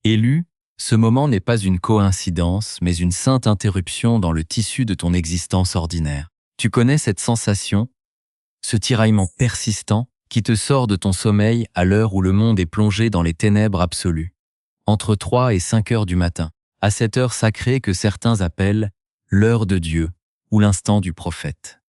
Élu, ce moment n'est pas une coïncidence, mais une sainte interruption dans le tissu de ton existence ordinaire. Tu connais cette sensation, ce tiraillement persistant qui te sort de ton sommeil à l'heure où le monde est plongé dans les ténèbres absolues. Entre 3 et 5 heures du matin, à cette heure sacrée que certains appellent l'heure de Dieu ou l'instant du prophète.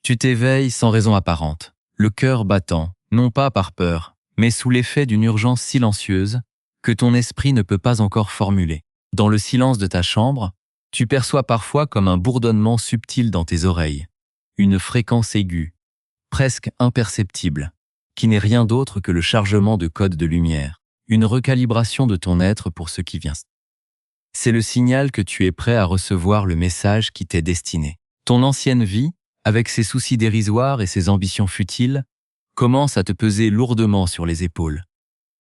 Tu t'éveilles sans raison apparente, le cœur battant, non pas par peur, mais sous l'effet d'une urgence silencieuse que ton esprit ne peut pas encore formuler. Dans le silence de ta chambre, tu perçois parfois comme un bourdonnement subtil dans tes oreilles, une fréquence aiguë, presque imperceptible, qui n'est rien d'autre que le chargement de codes de lumière, une recalibration de ton être pour ce qui vient. C'est le signal que tu es prêt à recevoir le message qui t'est destiné. Ton ancienne vie, avec ses soucis dérisoires et ses ambitions futiles, commence à te peser lourdement sur les épaules,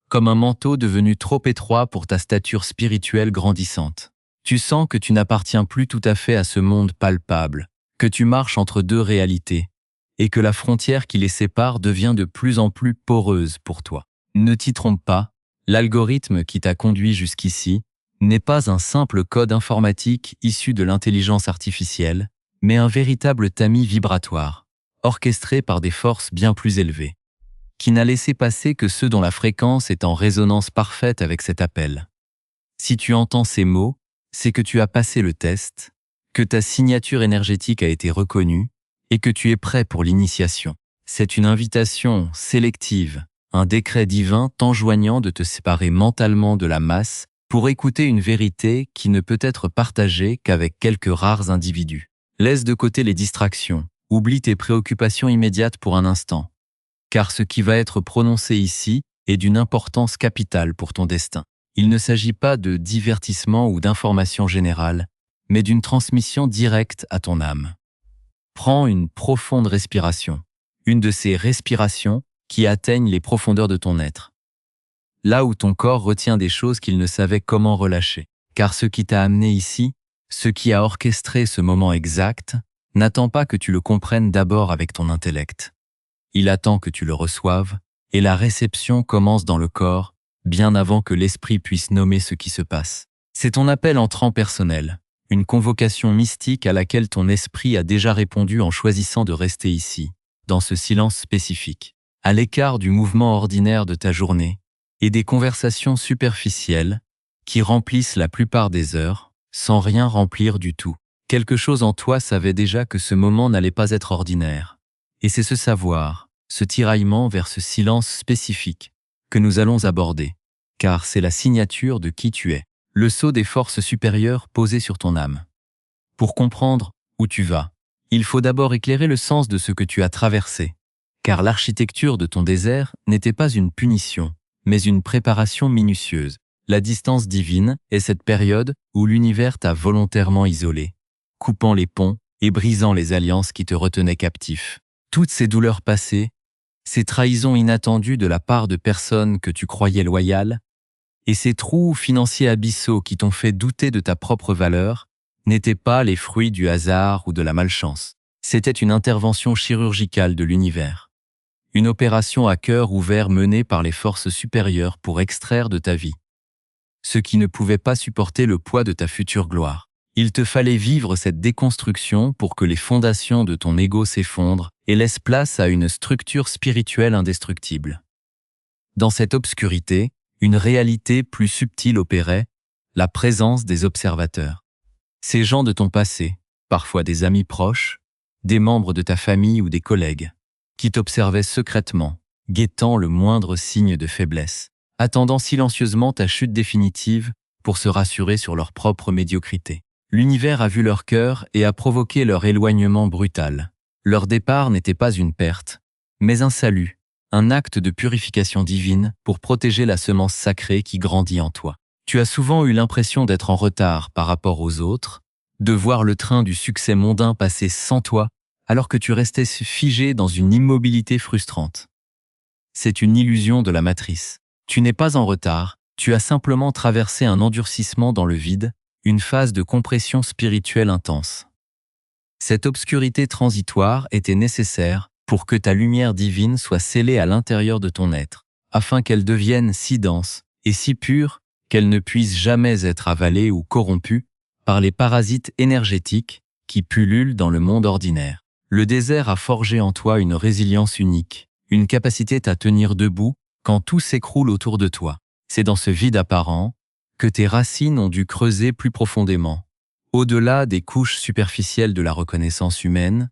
comme un manteau devenu trop étroit pour ta stature spirituelle grandissante. Tu sens que tu n'appartiens plus tout à fait à ce monde palpable, que tu marches entre deux réalités, et que la frontière qui les sépare devient de plus en plus poreuse pour toi. Ne t'y trompe pas, l'algorithme qui t'a conduit jusqu'ici n'est pas un simple code informatique issu de l'intelligence artificielle, mais un véritable tamis vibratoire, orchestré par des forces bien plus élevées, qui n'a laissé passer que ceux dont la fréquence est en résonance parfaite avec cet appel. Si tu entends ces mots, c'est que tu as passé le test, que ta signature énergétique a été reconnue et que tu es prêt pour l'initiation. C'est une invitation sélective, un décret divin t'enjoignant de te séparer mentalement de la masse pour écouter une vérité qui ne peut être partagée qu'avec quelques rares individus. Laisse de côté les distractions, oublie tes préoccupations immédiates pour un instant, car ce qui va être prononcé ici est d'une importance capitale pour ton destin. Il ne s'agit pas de divertissement ou d'information générale, mais d'une transmission directe à ton âme. Prends une profonde respiration, une de ces respirations qui atteignent les profondeurs de ton être, là où ton corps retient des choses qu'il ne savait comment relâcher. Car ce qui t'a amené ici, ce qui a orchestré ce moment exact, n'attend pas que tu le comprennes d'abord avec ton intellect. Il attend que tu le reçoives, et la réception commence dans le corps, bien avant que l'esprit puisse nommer ce qui se passe. C'est ton appel entrant personnel, une convocation mystique à laquelle ton esprit a déjà répondu en choisissant de rester ici, dans ce silence spécifique, à l'écart du mouvement ordinaire de ta journée et des conversations superficielles qui remplissent la plupart des heures, sans rien remplir du tout. Quelque chose en toi savait déjà que ce moment n'allait pas être ordinaire. Et c'est ce savoir, ce tiraillement vers ce silence spécifique que nous allons aborder, car c'est la signature de qui tu es, le sceau des forces supérieures posé sur ton âme. Pour comprendre où tu vas, il faut d'abord éclairer le sens de ce que tu as traversé, car l'architecture de ton désert n'était pas une punition, mais une préparation minutieuse. La distance divine est cette période où l'univers t'a volontairement isolé, coupant les ponts et brisant les alliances qui te retenaient captif. Toutes ces douleurs passées, ces trahisons inattendues de la part de personnes que tu croyais loyales, et ces trous financiers abyssaux qui t'ont fait douter de ta propre valeur, n'étaient pas les fruits du hasard ou de la malchance. C'était une intervention chirurgicale de l'univers. Une opération à cœur ouvert menée par les forces supérieures pour extraire de ta vie ce qui ne pouvait pas supporter le poids de ta future gloire. Il te fallait vivre cette déconstruction pour que les fondations de ton ego s'effondrent et laissent place à une structure spirituelle indestructible. Dans cette obscurité, une réalité plus subtile opérait, la présence des observateurs. Ces gens de ton passé, parfois des amis proches, des membres de ta famille ou des collègues, qui t'observaient secrètement, guettant le moindre signe de faiblesse, attendant silencieusement ta chute définitive pour se rassurer sur leur propre médiocrité. L'univers a vu leur cœur et a provoqué leur éloignement brutal. Leur départ n'était pas une perte, mais un salut, un acte de purification divine pour protéger la semence sacrée qui grandit en toi. Tu as souvent eu l'impression d'être en retard par rapport aux autres, de voir le train du succès mondain passer sans toi, alors que tu restais figé dans une immobilité frustrante. C'est une illusion de la matrice. Tu n'es pas en retard, tu as simplement traversé un endurcissement dans le vide, une phase de compression spirituelle intense. Cette obscurité transitoire était nécessaire pour que ta lumière divine soit scellée à l'intérieur de ton être, afin qu'elle devienne si dense et si pure qu'elle ne puisse jamais être avalée ou corrompue par les parasites énergétiques qui pullulent dans le monde ordinaire. Le désert a forgé en toi une résilience unique, une capacité à tenir debout quand tout s'écroule autour de toi. C'est dans ce vide apparent que tes racines ont dû creuser plus profondément, au-delà des couches superficielles de la reconnaissance humaine,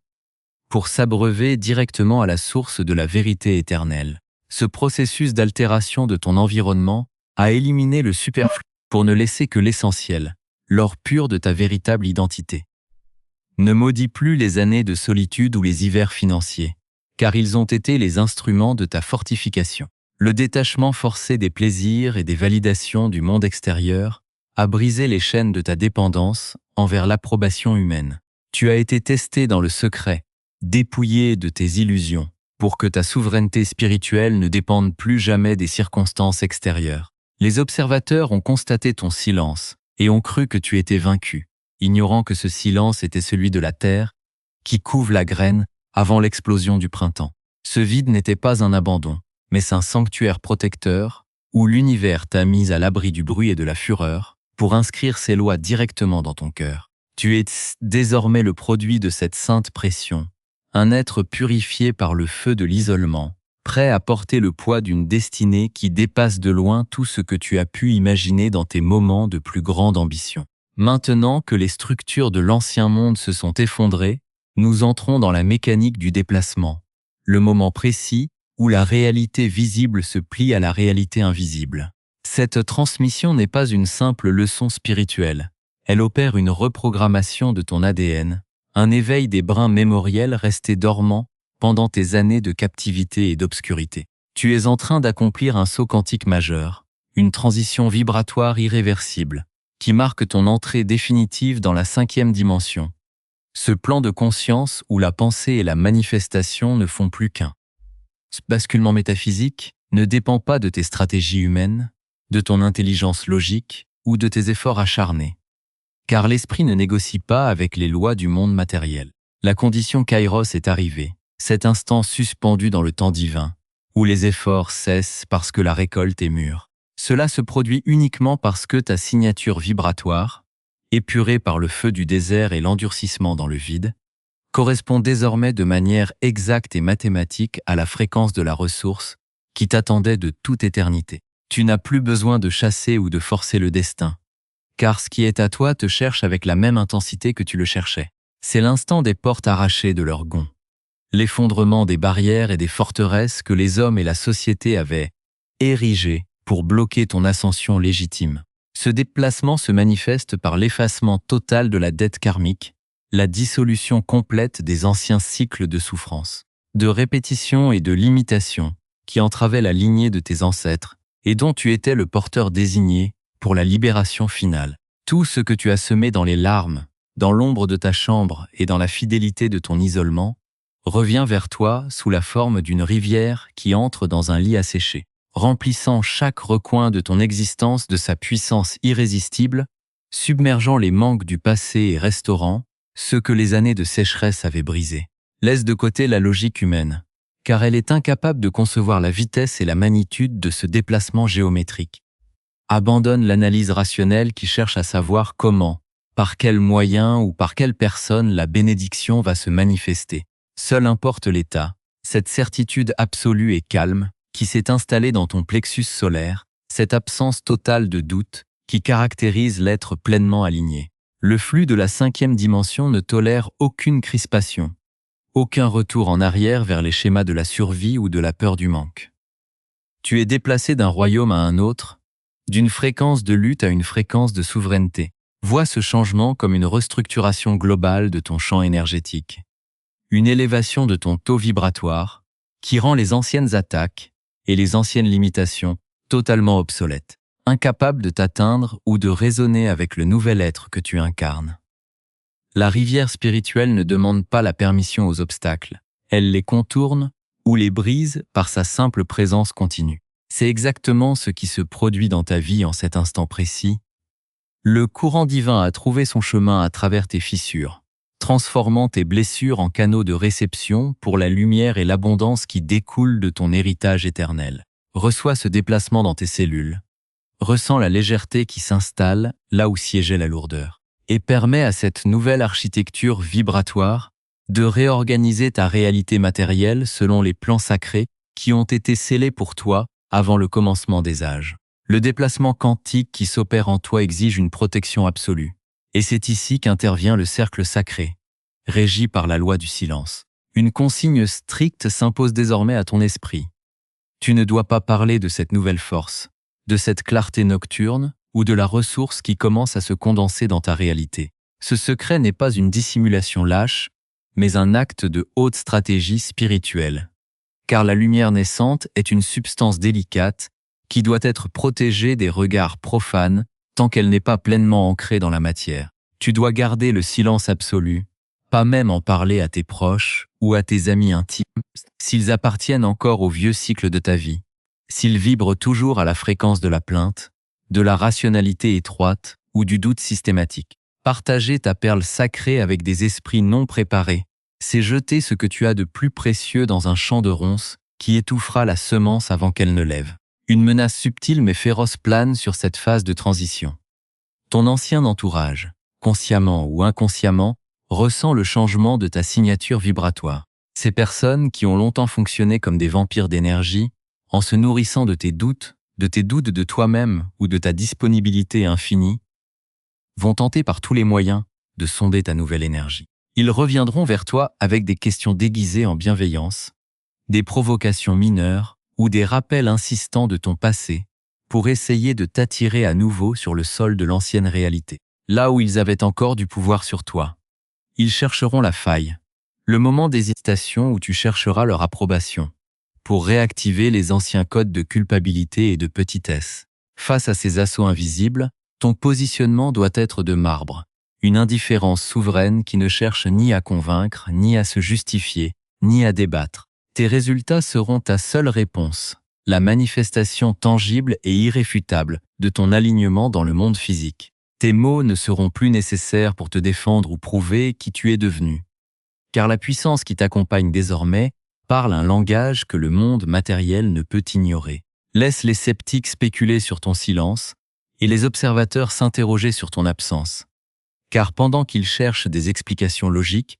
pour s'abreuver directement à la source de la vérité éternelle. Ce processus d'altération de ton environnement a éliminé le superflu pour ne laisser que l'essentiel, l'or pur de ta véritable identité. Ne maudis plus les années de solitude ou les hivers financiers, car ils ont été les instruments de ta fortification. Le détachement forcé des plaisirs et des validations du monde extérieur a brisé les chaînes de ta dépendance envers l'approbation humaine. Tu as été testé dans le secret, dépouillé de tes illusions, pour que ta souveraineté spirituelle ne dépende plus jamais des circonstances extérieures. Les observateurs ont constaté ton silence et ont cru que tu étais vaincu, ignorant que ce silence était celui de la terre qui couve la graine avant l'explosion du printemps. Ce vide n'était pas un abandon, mais un sanctuaire protecteur où l'univers t'a mis à l'abri du bruit et de la fureur pour inscrire ses lois directement dans ton cœur. Tu es désormais le produit de cette sainte pression, un être purifié par le feu de l'isolement, prêt à porter le poids d'une destinée qui dépasse de loin tout ce que tu as pu imaginer dans tes moments de plus grande ambition. Maintenant que les structures de l'ancien monde se sont effondrées, nous entrons dans la mécanique du déplacement, le moment précis où la réalité visible se plie à la réalité invisible. Cette transmission n'est pas une simple leçon spirituelle, elle opère une reprogrammation de ton ADN, un éveil des brins mémoriels restés dormants pendant tes années de captivité et d'obscurité. Tu es en train d'accomplir un saut quantique majeur, une transition vibratoire irréversible, qui marque ton entrée définitive dans la 5e dimension. Ce plan de conscience où la pensée et la manifestation ne font plus qu'un. Ce basculement métaphysique ne dépend pas de tes stratégies humaines, de ton intelligence logique ou de tes efforts acharnés. Car l'esprit ne négocie pas avec les lois du monde matériel. La condition Kairos est arrivée, cet instant suspendu dans le temps divin, où les efforts cessent parce que la récolte est mûre. Cela se produit uniquement parce que ta signature vibratoire, épurée par le feu du désert et l'endurcissement dans le vide, correspond désormais de manière exacte et mathématique à la fréquence de la ressource qui t'attendait de toute éternité. Tu n'as plus besoin de chasser ou de forcer le destin, car ce qui est à toi te cherche avec la même intensité que tu le cherchais. C'est l'instant des portes arrachées de leurs gonds, l'effondrement des barrières et des forteresses que les hommes et la société avaient érigées pour bloquer ton ascension légitime. Ce déplacement se manifeste par l'effacement total de la dette karmique, la dissolution complète des anciens cycles de souffrance, de répétition et de limitation qui entravaient la lignée de tes ancêtres et dont tu étais le porteur désigné pour la libération finale. Tout ce que tu as semé dans les larmes, dans l'ombre de ta chambre et dans la fidélité de ton isolement, revient vers toi sous la forme d'une rivière qui entre dans un lit asséché, remplissant chaque recoin de ton existence de sa puissance irrésistible, submergeant les manques du passé et restaurant ce que les années de sécheresse avaient brisé. Laisse de côté la logique humaine, car elle est incapable de concevoir la vitesse et la magnitude de ce déplacement géométrique. Abandonne l'analyse rationnelle qui cherche à savoir comment, par quels moyens ou par quelle personne la bénédiction va se manifester. Seul importe l'état, cette certitude absolue et calme qui s'est installée dans ton plexus solaire, cette absence totale de doute qui caractérise l'être pleinement aligné. Le flux de la 5e dimension ne tolère aucune crispation, aucun retour en arrière vers les schémas de la survie ou de la peur du manque. Tu es déplacé d'un royaume à un autre, d'une fréquence de lutte à une fréquence de souveraineté. Vois ce changement comme une restructuration globale de ton champ énergétique, une élévation de ton taux vibratoire qui rend les anciennes attaques et les anciennes limitations totalement obsolètes, incapables de t'atteindre ou de résonner avec le nouvel être que tu incarnes. La rivière spirituelle ne demande pas la permission aux obstacles, elle les contourne ou les brise par sa simple présence continue. C'est exactement ce qui se produit dans ta vie en cet instant précis. Le courant divin a trouvé son chemin à travers tes fissures, transformant tes blessures en canaux de réception pour la lumière et l'abondance qui découlent de ton héritage éternel. Reçois ce déplacement dans tes cellules. ressens la légèreté qui s'installe là où siégeait la lourdeur, et permet à cette nouvelle architecture vibratoire de réorganiser ta réalité matérielle selon les plans sacrés qui ont été scellés pour toi avant le commencement des âges. Le déplacement quantique qui s'opère en toi exige une protection absolue, et c'est ici qu'intervient le cercle sacré, régi par la loi du silence. Une consigne stricte s'impose désormais à ton esprit. Tu ne dois pas parler de cette nouvelle force, de cette clarté nocturne ou de la ressource qui commence à se condenser dans ta réalité. Ce secret n'est pas une dissimulation lâche, mais un acte de haute stratégie spirituelle. Car la lumière naissante est une substance délicate qui doit être protégée des regards profanes tant qu'elle n'est pas pleinement ancrée dans la matière. Tu dois garder le silence absolu, pas même en parler à tes proches ou à tes amis intimes, s'ils appartiennent encore au vieux cycle de ta vie, s'ils vibrent toujours à la fréquence de la plainte, de la rationalité étroite ou du doute systématique. Partager ta perle sacrée avec des esprits non préparés, c'est jeter ce que tu as de plus précieux dans un champ de ronces qui étouffera la semence avant qu'elle ne lève. Une menace subtile mais féroce plane sur cette phase de transition. Ton ancien entourage, consciemment ou inconsciemment, ressent le changement de ta signature vibratoire. Ces personnes qui ont longtemps fonctionné comme des vampires d'énergie, en se nourrissant de tes doutes de toi-même ou de ta disponibilité infinie, vont tenter par tous les moyens de sonder ta nouvelle énergie. Ils reviendront vers toi avec des questions déguisées en bienveillance, des provocations mineures ou des rappels insistants de ton passé pour essayer de t'attirer à nouveau sur le sol de l'ancienne réalité, là où ils avaient encore du pouvoir sur toi. Ils chercheront la faille, le moment d'hésitation où tu chercheras leur approbation, pour réactiver les anciens codes de culpabilité et de petitesse. Face à ces assauts invisibles, ton positionnement doit être de marbre, une indifférence souveraine qui ne cherche ni à convaincre, ni à se justifier, ni à débattre. Tes résultats seront ta seule réponse, la manifestation tangible et irréfutable de ton alignement dans le monde physique. Tes mots ne seront plus nécessaires pour te défendre ou prouver qui tu es devenu. Car la puissance qui t'accompagne désormais parle un langage que le monde matériel ne peut ignorer. Laisse les sceptiques spéculer sur ton silence et les observateurs s'interroger sur ton absence. Car pendant qu'ils cherchent des explications logiques,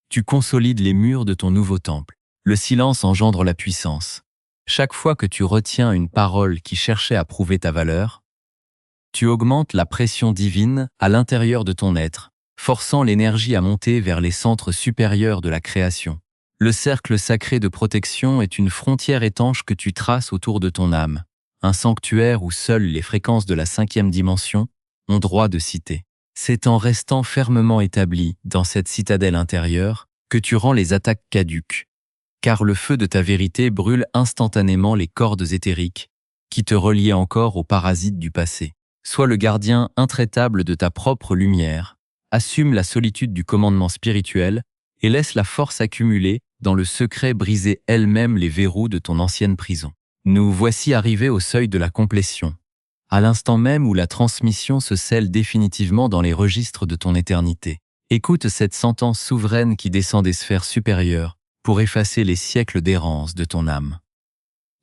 tu consolides les murs de ton nouveau temple. Le silence engendre la puissance. Chaque fois que tu retiens une parole qui cherchait à prouver ta valeur, tu augmentes la pression divine à l'intérieur de ton être, forçant l'énergie à monter vers les centres supérieurs de la création. Le cercle sacré de protection est une frontière étanche que tu traces autour de ton âme, un sanctuaire où seules les fréquences de la 5e dimension ont droit de citer. C'est en restant fermement établi dans cette citadelle intérieure que tu rends les attaques caduques, car le feu de ta vérité brûle instantanément les cordes éthériques qui te reliaient encore aux parasites du passé. Sois le gardien intraitable de ta propre lumière, assume la solitude du commandement spirituel et laisse la force accumulée dans le secret briser elle-même les verrous de ton ancienne prison. Nous voici arrivés au seuil de la complétion, à l'instant même où la transmission se scelle définitivement dans les registres de ton éternité. Écoute cette sentence souveraine qui descend des sphères supérieures pour effacer les siècles d'errance de ton âme.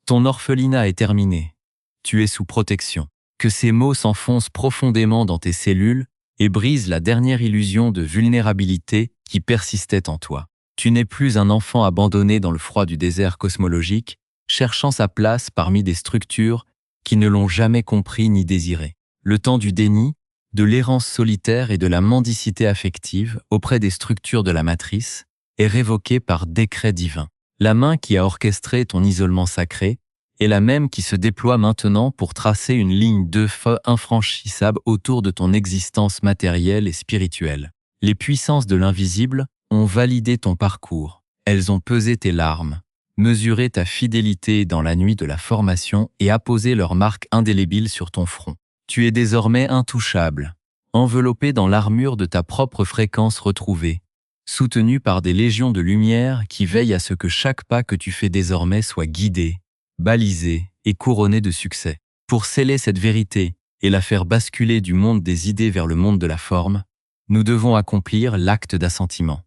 Ton orphelinat est terminé. Tu es sous protection. Que ces mots s'enfoncent profondément dans tes cellules et brisent la dernière illusion de vulnérabilité qui persistait en toi. Tu n'es plus un enfant abandonné dans le froid du désert cosmologique, cherchant sa place parmi des structures qui ne l'ont jamais compris ni désiré. Le temps du déni, de l'errance solitaire et de la mendicité affective auprès des structures de la matrice est révoqué par décret divin. La main qui a orchestré ton isolement sacré est la même qui se déploie maintenant pour tracer une ligne de feu infranchissable autour de ton existence matérielle et spirituelle. Les puissances de l'invisible ont validé ton parcours. Elles ont pesé tes larmes, mesuré ta fidélité dans la nuit de la formation et apposé leur marque indélébile sur ton front. Tu es désormais intouchable, enveloppé dans l'armure de ta propre fréquence retrouvée, soutenu par des légions de lumière qui veillent à ce que chaque pas que tu fais désormais soit guidé, balisé et couronné de succès. Pour sceller cette vérité et la faire basculer du monde des idées vers le monde de la forme, nous devons accomplir l'acte d'assentiment.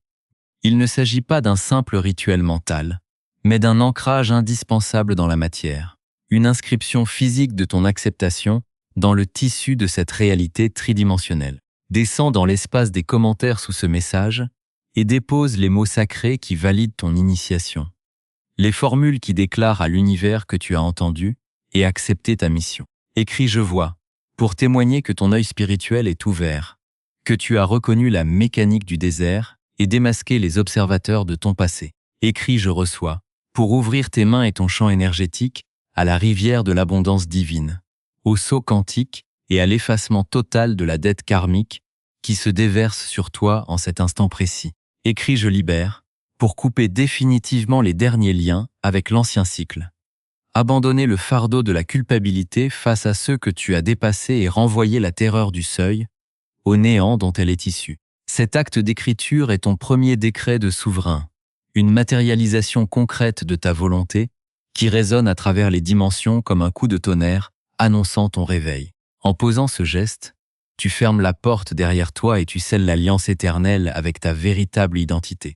Il ne s'agit pas d'un simple rituel mental, mais d'un ancrage indispensable dans la matière, une inscription physique de ton acceptation dans le tissu de cette réalité tridimensionnelle. Descends dans l'espace des commentaires sous ce message et dépose les mots sacrés qui valident ton initiation. Les formules qui déclarent à l'univers que tu as entendu et accepté ta mission. Écris je vois, pour témoigner que ton œil spirituel est ouvert, que tu as reconnu la mécanique du désert et démasqué les observateurs de ton passé. Écris je reçois, pour ouvrir tes mains et ton champ énergétique à la rivière de l'abondance divine, au saut quantique et à l'effacement total de la dette karmique qui se déverse sur toi en cet instant précis. Écris je libère, pour couper définitivement les derniers liens avec l'ancien cycle. Abandonner le fardeau de la culpabilité face à ceux que tu as dépassés et renvoyer la terreur du seuil au néant dont elle est issue. Cet acte d'écriture est ton premier décret de souverain, une matérialisation concrète de ta volonté qui résonne à travers les dimensions comme un coup de tonnerre annonçant ton réveil. En posant ce geste, tu fermes la porte derrière toi et tu scelles l'alliance éternelle avec ta véritable identité.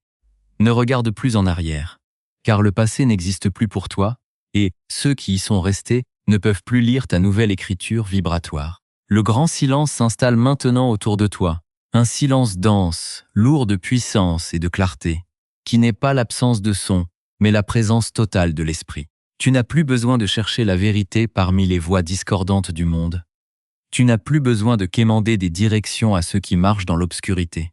Ne regarde plus en arrière, car le passé n'existe plus pour toi, et ceux qui y sont restés ne peuvent plus lire ta nouvelle écriture vibratoire. Le grand silence s'installe maintenant autour de toi, un silence dense, lourd de puissance et de clarté, qui n'est pas l'absence de son, mais la présence totale de l'esprit. Tu n'as plus besoin de chercher la vérité parmi les voix discordantes du monde. Tu n'as plus besoin de quémander des directions à ceux qui marchent dans l'obscurité.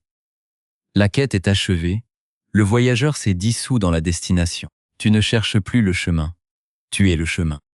La quête est achevée, le voyageur s'est dissous dans la destination. Tu ne cherches plus le chemin, tu es le chemin.